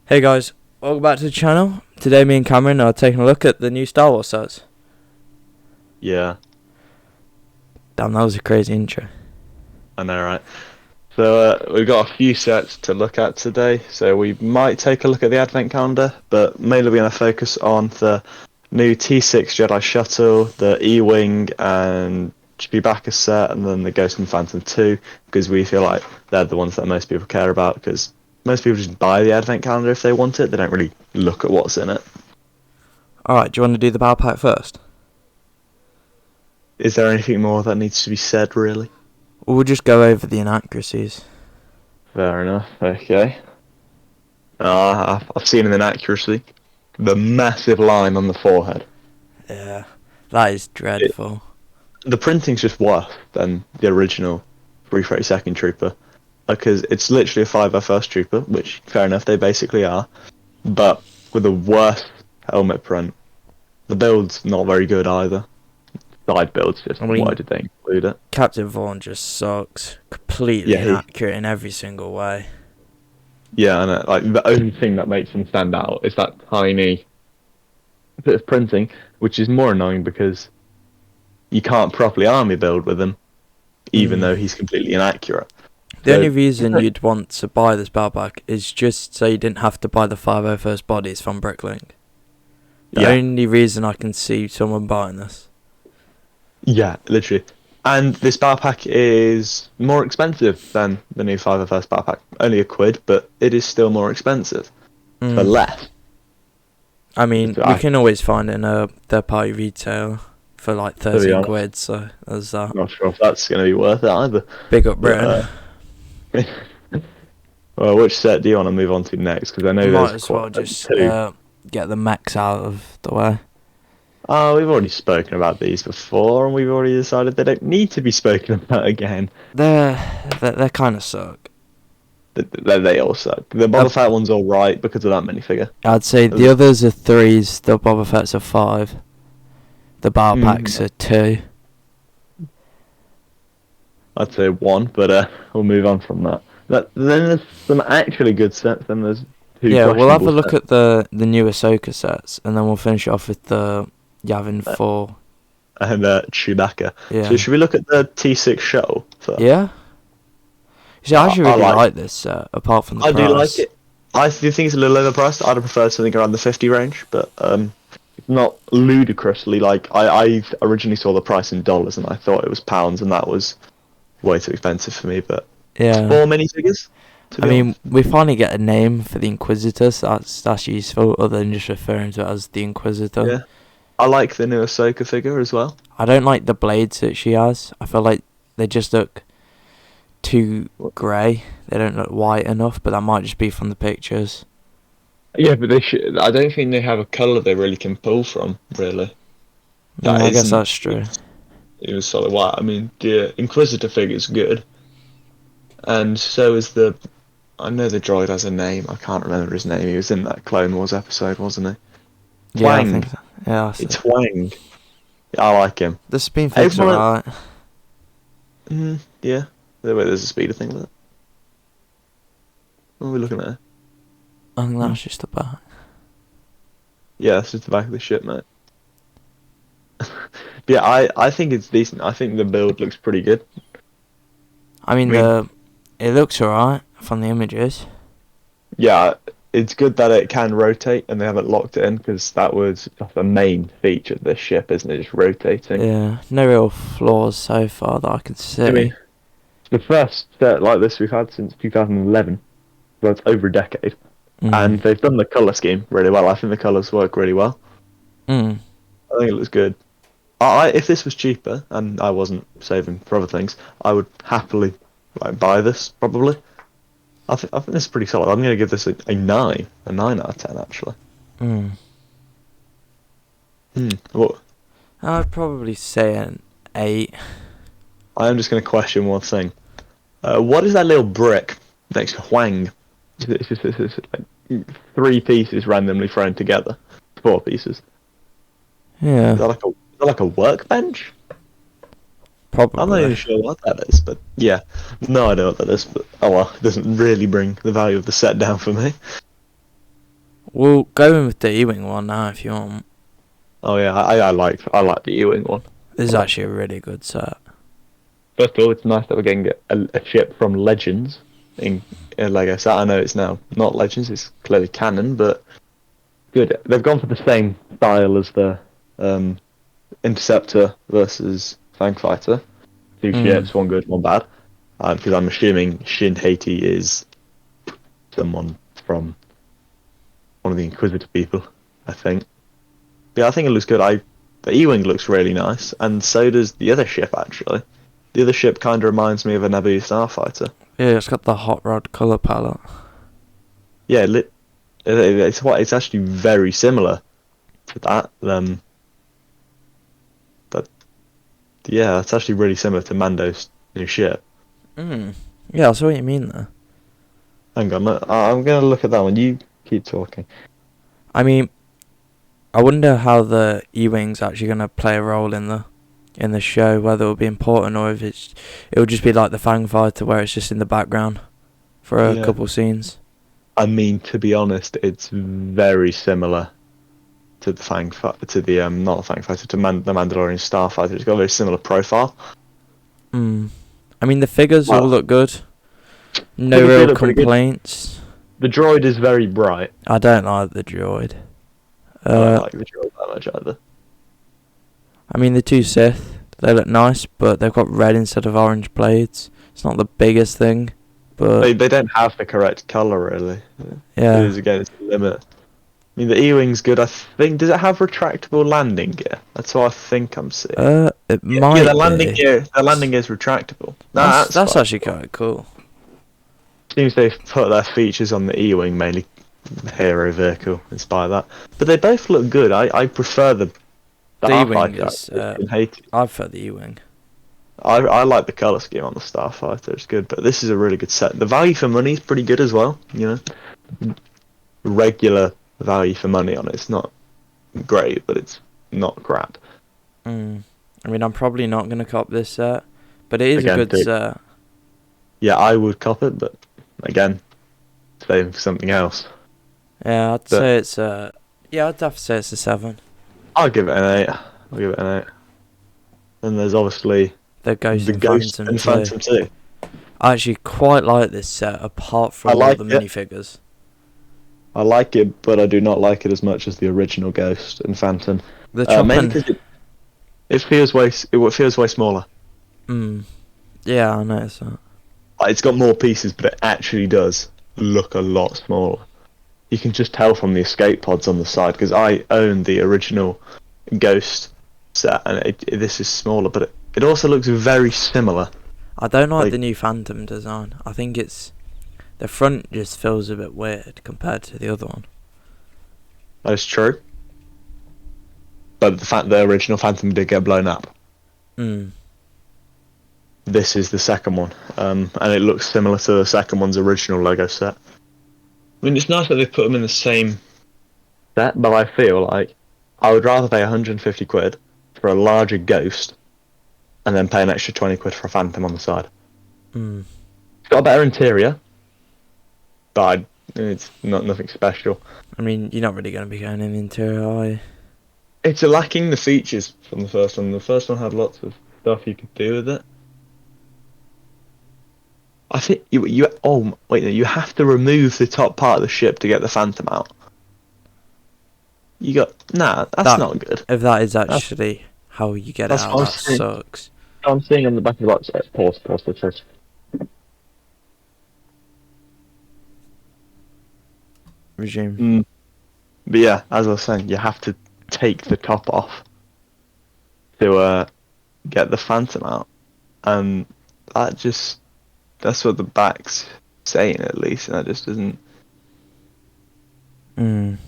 Hey guys, welcome back to the channel. Today me and Cameron are taking a look at the new Star Wars sets. Yeah, Damn, that was a crazy intro. I know, right? So we've got a few sets to look at today. So we might take a look at the Advent calendar, but mainly we're going to focus on the new T6 Jedi Shuttle, the E-Wing and Chewbacca set, and then the Ghost and Phantom 2, because we feel like they're the ones that most people care about, because most people just buy the Advent calendar if they want it. They don't really look at what's in it. Alright, do you want to do the battle pack first? Is there anything more that needs to be said, really? Or we'll just go over the inaccuracies. Fair enough, okay. I've seen an inaccuracy. The massive line on the forehead. Yeah, that is dreadful. The printing's just worse than the original 332nd Trooper. Because it's literally a 501st Trooper, which, fair enough, they basically are. But with a worse helmet print. The build's not very good either. Side builds, just why did they include it? Captain Vaughn just sucks. Completely Yeah, inaccurate in every single way. Yeah, and like the only thing that makes him stand out is that tiny bit of printing, which is more annoying because you can't properly army build with him, even though he's completely inaccurate. The only reason you'd want to buy this battle pack is just so you didn't have to buy the 501st bodies from Bricklink. The only reason I can see someone buying this. Yeah, literally. And this battle pack is more expensive than the new 501st battle pack. Only a quid, but it is still more expensive. For less. I mean, we can always find it in a third-party retail for like 13 quid, so there's that. Not sure if that's going to be worth it either. Big up Britain. Well, which set do you want to move on to next? Because I know might as well just get the mechs out of the way. Oh, we've already spoken about these before, and we've already decided they don't need to be spoken about again. They kind of suck. They all suck. The Boba Fett one's all right because of that minifigure. I'd say the others are 3s, the Boba Fett's are 5. The battle packs are 2. I'd say 1, but we'll move on from that. Then there's some actually good sets, then there's 2 Yeah, we'll have a look sets. at the new Ahsoka sets, and then we'll finish off with the Yavin 4. And Chewbacca. Yeah. So should we look at the T6 shuttle first? Yeah? See, I actually really like this set, apart from the price. I do like it. I do think it's a little overpriced. I'd have preferred something around the 50 range, but not ludicrously. Like I originally saw the price in dollars, and I thought it was pounds, and that was way too expensive for me. But yeah, 4 minifigures. I mean, we finally get a name for the Inquisitor, so that's useful, other than just referring to it as the Inquisitor. Yeah, I like the new Ahsoka figure as well. I don't like the blades that she has. I feel like they just look too grey. They don't look white enough, but that might just be from the pictures. Yeah, but they should. I don't think they have a colour they really can pull from. Really. I guess that's true. It was solid white. I mean, the Inquisitor figure's good, and so is the. I know the droid has a name. I can't remember his name. He was in that Clone Wars episode, wasn't he? Yeah, I think so. Yeah, it's Twang. I like him. The spin figures are alright. Yeah. There's a speeder thing with it. What are we looking at? I think that's just the back. Yeah, that's just the back of the ship, mate. Yeah, I think it's decent. I think the build looks pretty good. I mean it looks alright from the images. Yeah, it's good that it can rotate and they haven't locked it in, because that's the main feature of this ship, isn't it? Just rotating. Yeah, no real flaws so far that I can see. I mean, the first set like this we've had since 2011, so it's over a decade, and they've done the colour scheme really well. I think the colours work really well. I think it looks good. If this was cheaper and I wasn't saving for other things, I would happily buy this probably. I think this is pretty solid. I'm going to give this a 9 out of 10 actually. What? I'd probably say an 8. I am just going to question one thing. What is that little brick next to Huang? It's like 3 pieces randomly thrown together. 4 pieces. Yeah. Is that like a workbench? Probably. I'm not even sure what that is, but yeah. No idea what that is, but oh well, it doesn't really bring the value of the set down for me. We'll go in with the Ewing one now if you want. Oh yeah, I like the Ewing one. This is I like actually a really good set. First of all, it's nice that we're getting a ship from Legends in Lego set. I know it's now not Legends; it's clearly canon, but good. They've gone for the same style as the Interceptor versus Fangfighter. Two ships, one good, one bad. Because I'm assuming Shin Haiti is someone from one of the Inquisitor people. I think. Yeah, I think it looks good. The E-wing looks really nice, and so does the other ship actually. The other ship kind of reminds me of a Naboo starfighter. Yeah, it's got the hot rod colour palette. Yeah, it's actually very similar to that. That yeah, it's actually really similar to Mando's new ship. Yeah, I see what you mean there. Hang on, I'm gonna look at that one. You keep talking. I mean, I wonder how the E-wing's actually gonna play a role in the show. Whether it'll be important or if it'll just be like the Fang Fighter, where it's just in the background for a couple scenes. I mean, to be honest, it's very similar to the not the Fang Fighter, to the Mandalorian starfighter. It's got a very similar profile. I mean, the figures all look good. No real complaints. The droid is very bright. I don't like the droid. I don't like the droid that much either. I mean, the two Sith, they look nice, but they've got red instead of orange blades. It's not the biggest thing, but they don't have the correct color really. Yeah. It is against the limit. I mean, the E-wing's good. I think. Does it have retractable landing gear? That's what I think I'm seeing. It might. Yeah, the landing gear. The landing gear is retractable. That's actually quite cool. Seems they've put their features on the E-wing, mainly hero vehicle, inspired that. But they both look good. I prefer the E-wing is. I prefer the E-wing. I like the color scheme on the Starfighter. It's good, but this is a really good set. The value for money is pretty good as well. You know, regular value for money on it. It's not great, but it's not crap. I mean, I'm probably not going to cop this set, but it is a good set. Yeah, I would cop it, but again, saving for something else. Yeah, I'd say it's I'd have to say it's a 7. I'll give it an 8. I'll give it an 8. Then there's obviously the Ghost and Phantom 2. I actually quite like this set, apart from all the minifigures. I like it, but I do not like it as much as the original Ghost and Phantom. The chopper. It feels way smaller. Yeah, I noticed that. It's got more pieces, but it actually does look a lot smaller. You can just tell from the escape pods on the side, because I own the original Ghost set, and this is smaller, but it also looks very similar. I don't like the new Phantom design. I think the front just feels a bit weird compared to the other one. That's true. But the original Phantom did get blown up. This is the second one, and it looks similar to the second one's original Lego set. I mean, it's nice that they've put them in the same set, but I feel like I would rather pay 150 quid for a larger Ghost and then pay an extra 20 quid for a Phantom on the side. It's got a better interior, but it's nothing special. I mean, you're not really going to be going in the interior, are you? It's lacking the features from the first one. The first one had lots of stuff you could do with it. I think you have to remove the top part of the ship to get the Phantom out. That's not good. If that is actually how you get it out, that sucks. I'm seeing on the back of the box. Pause the chest. Resume. But yeah, as I was saying, you have to take the top off to get the Phantom out, and that's what the back's saying, at least, and that just doesn't. I mean,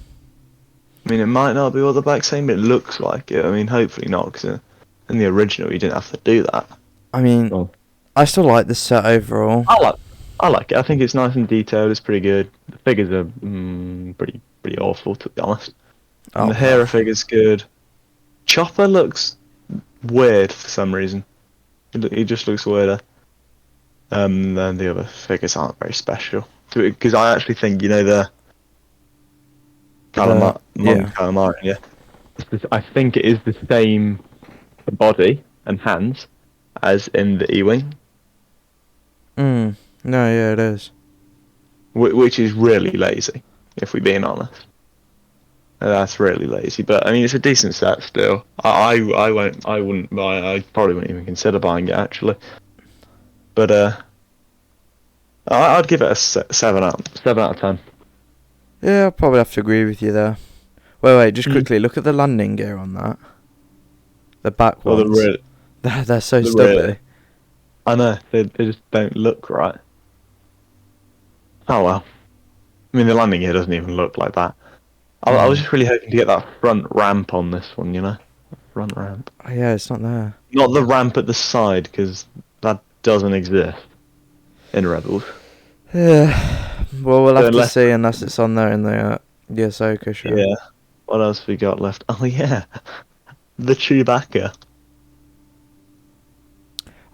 it might not be what the back's saying, but it looks like it. I mean, hopefully not, because in the original you didn't have to do that. I mean, I still like this set overall. I like it. I think it's nice and detailed. It's pretty good. The figures are pretty awful, to be honest. And the hero figure's good. Chopper looks weird for some reason. He just looks weirder. Then the other figures aren't very special. Because I actually think, Yeah. calamari. Yeah, I think it is the same body and hands as in the E-wing, No, yeah, it is. which is really lazy, if we're being honest. That's really lazy, but I mean it's a decent set still. I wouldn't buy it. I probably wouldn't even consider buying it actually. But I'd give it a 7 out of 10. Yeah, I'll probably have to agree with you there. Wait, just Mm. quickly, look at the landing gear on that. The back Or ones. They're so the stubby. I know they just don't look right. Oh well. I mean the landing gear doesn't even look like that. I was just really hoping to get that front ramp on this one, you know, front ramp. Oh, yeah, it's not there. Not the ramp at the side because that doesn't exist in Rebels. Yeah. Well, we'll So have to unless see unless it's on there in the Ahsoka show. yeah. What else we got left? Oh yeah, the Chewbacca.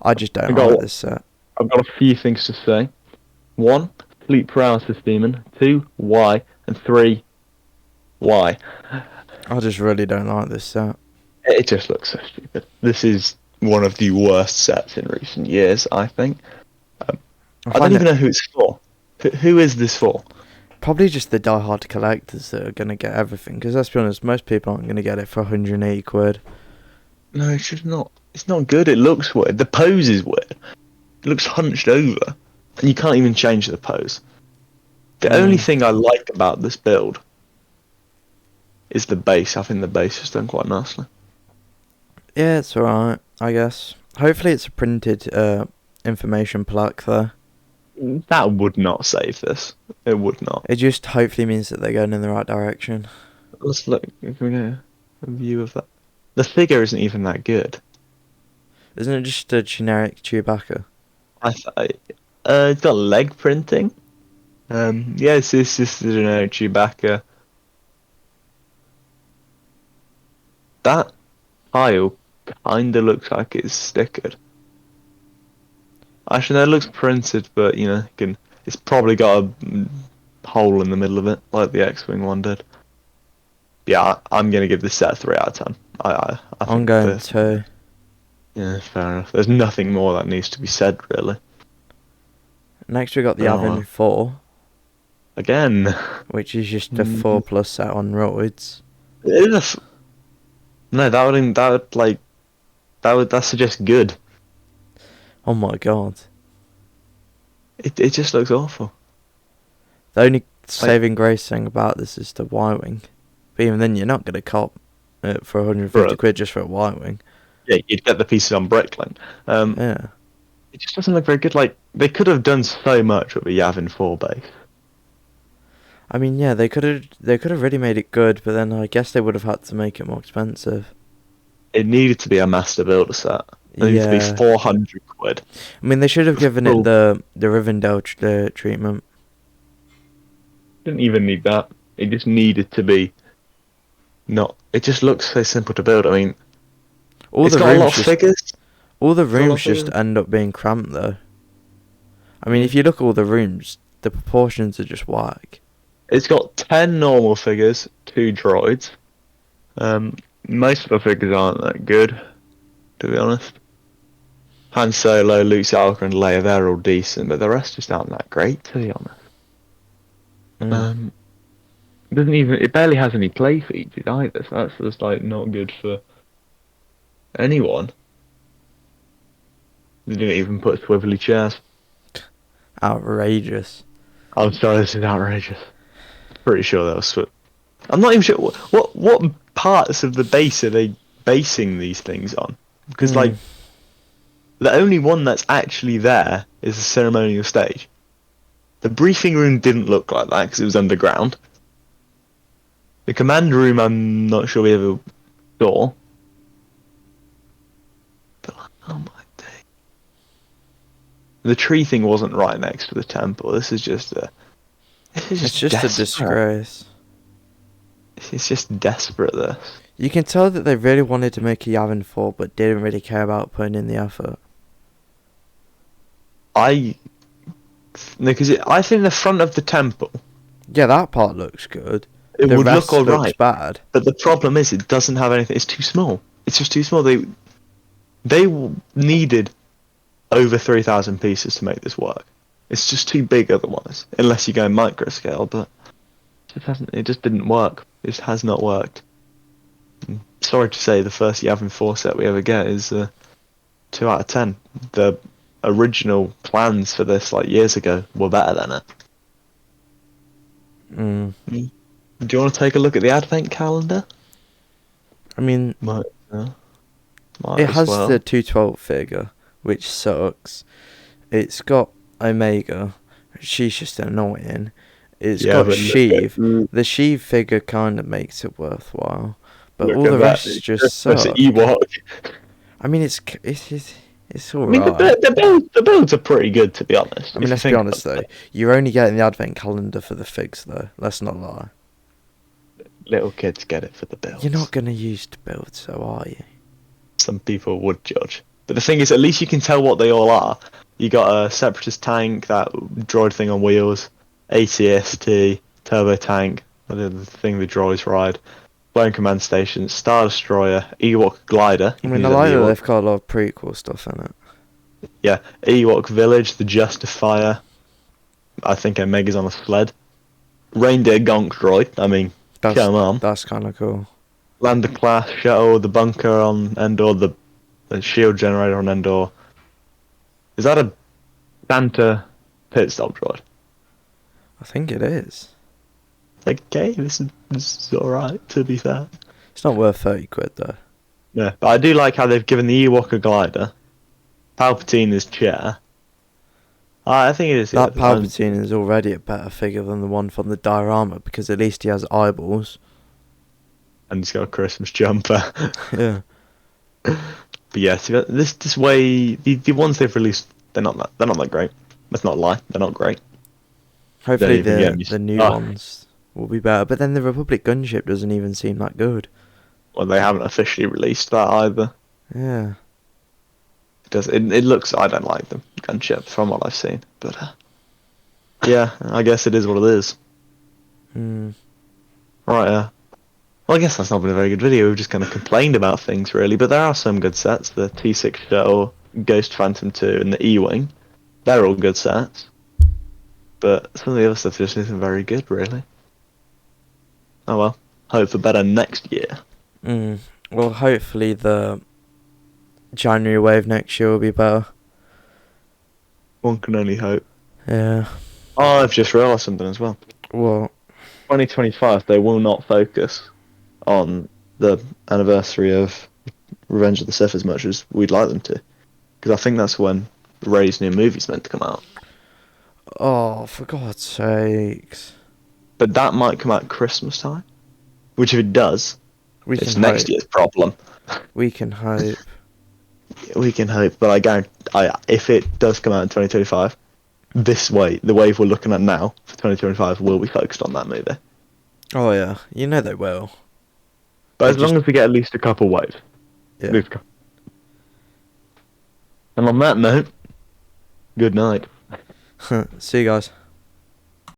I just I don't like got this set. I've got a few things to say. 1, sleep paralysis demon. 2, why? And 3, why? I just really don't like this set. It just looks so stupid. This is one of the worst sets in recent years, I think. I don't even know who it's for. Who is this for? Probably just the die-hard collectors that are going to get everything. Because let's be honest, most people aren't going to get it for 180 quid. No, it's just not. It's not good. It looks weird. The pose is weird. It looks hunched over, and you can't even change the pose. The only thing I like about this build is the base. I think the base is done quite nicely. Yeah, it's alright, I guess. Hopefully it's a printed information plaque though. That would not save this. It would not. It just hopefully means that they're going in the right direction. Let's look. Can we get a view of that? The figure isn't even that good. Isn't it just a generic Chewbacca? It's got leg printing. Yes, it's just the generic Chewbacca. That tile kinda looks like it's stickered. Actually, no, it looks printed, but you know, it's probably got a hole in the middle of it, like the X-wing one did. Yeah, I'm gonna give this set a 3 out of 10. I I'm think going 2. Yeah, fair enough. There's nothing more that needs to be said, really. Next we got the Oh, Avon 4, again. which is just a 4 plus set on roids. It is no, that suggest good. Oh my god. It just looks awful. The only saving grace thing about this is the Y-wing. But even then, you're not going to cop it for 150 quid just for a Y-wing. Yeah, you'd get the pieces on Bricklink. Yeah. It just doesn't look very good. Like, they could have done so much with a Yavin 4 base. I mean, yeah, they could have really made it good, but then I guess they would have had to make it more expensive. It needed to be a master builder set. It needed to be 400 quid. I mean, they should have given it the Rivendell treatment. Didn't even need that. It just needed to be not. It just looks so simple to build. I mean, it's got a lot of figures. All the rooms just end up being cramped, though. I mean, if you look at all the rooms, the proportions are just whack. It's got 10 normal figures, 2 droids. Most of the figures aren't that good, to be honest. Han Solo, Luke Skywalker, and Leia, they're all decent, but the rest just aren't that great, to be honest. It barely has any play features either, so that's just like not good for anyone. They didn't even put swivelly chairs. Outrageous. I'm sorry, this is outrageous. Pretty sure that was I'm not even sure what parts of the base are they basing these things on, because like the only one that's actually there is the ceremonial stage. The briefing room didn't look like that because it was underground. The command room, I'm not sure we ever saw. But oh my day, the tree thing wasn't right next to the temple. This is just a. It's just a disgrace. It's just desperate, this. You can tell that they really wanted to make a Yavin 4, but didn't really care about putting in the effort. I think the front of the temple. Yeah, that part looks good. it The would look rest looks alright. bad. But the problem is, it doesn't have anything. It's too small. It's just too small. They needed over 3,000 pieces to make this work. It's just too big otherwise, unless you go micro scale. But it just didn't work. It just has not worked. Sorry to say, the first Yavin 4 set we ever get is 2 out of 10. The original plans for this, like years ago, were better than it. Do you want to take a look at the advent calendar? I mean, Might it as has well. the 212 figure, which sucks. It's got Omega. She's just annoying. It's got but Sheev. The Sheev figure kind of makes it worthwhile, but look all at the that. rest just That's suck. Ewok. I mean, it's I mean, alright. the builds are pretty good, to be honest. I mean, let's be honest though. You're only getting the advent calendar for the figs, though. Let's not lie. Little kids get it for the builds. You're not gonna use the build, so are you? Some people would judge, but the thing is, at least you can tell what they all are. You got a separatist tank, that droid thing on wheels, ATST, turbo tank, the thing the droids ride, Flame Command Station, Star Destroyer, Ewok Glider. I mean, I like that they've got a lot of prequel stuff in it. Yeah, Ewok Village, the Justifier. I think Omega's on a sled. Reindeer Gonk droid. I mean, come on. That's kind of cool. Lander class shuttle, the bunker on Endor, the shield generator on Endor. Is that a Santa pit stop droid? I think it is. Okay, this is alright, to be fair. It's not worth 30 quid though. Yeah, but I do like how they've given the Ewok a glider. Palpatine is chair. I think it is. That Palpatine is already a better figure than the one from the diorama because at least he has eyeballs. And he's got a Christmas jumper. Yeah. But yeah, so this way, the ones they've released, they're not that great. Let's not lie, they're not great. Hopefully the new ones will be better. But then the Republic gunship doesn't even seem that good. Well, they haven't officially released that either. Yeah. It looks, I don't like them gunship from what I've seen, but yeah, I guess it is what it is. Right. Well, I guess that's not been a very good video. We've just kind of complained about things really, but there are some good sets. The T6 Shuttle, Ghost Phantom 2, and the E-Wing. They're all good sets. But some of the other stuff just isn't very good, really. Oh well. Hope for better next year. Well, hopefully the January wave next year will be better. One can only hope. Yeah. Oh, I've just realised something as well. What? 2025, they will not focus on the anniversary of Revenge of the Sith as much as we'd like them to. Because I think that's when Rey's new movie's meant to come out. Oh, for God's sakes. But that might come out Christmas time. Which if it does, it's next year's problem. We can hope. We can hope, but I guarantee, if it does come out in 2025, the wave we're looking at now for 2025 will be focused on that movie. Oh yeah, you know they will. But as long as we get at least a couple waves. Yeah. And on that note, good night. See you guys.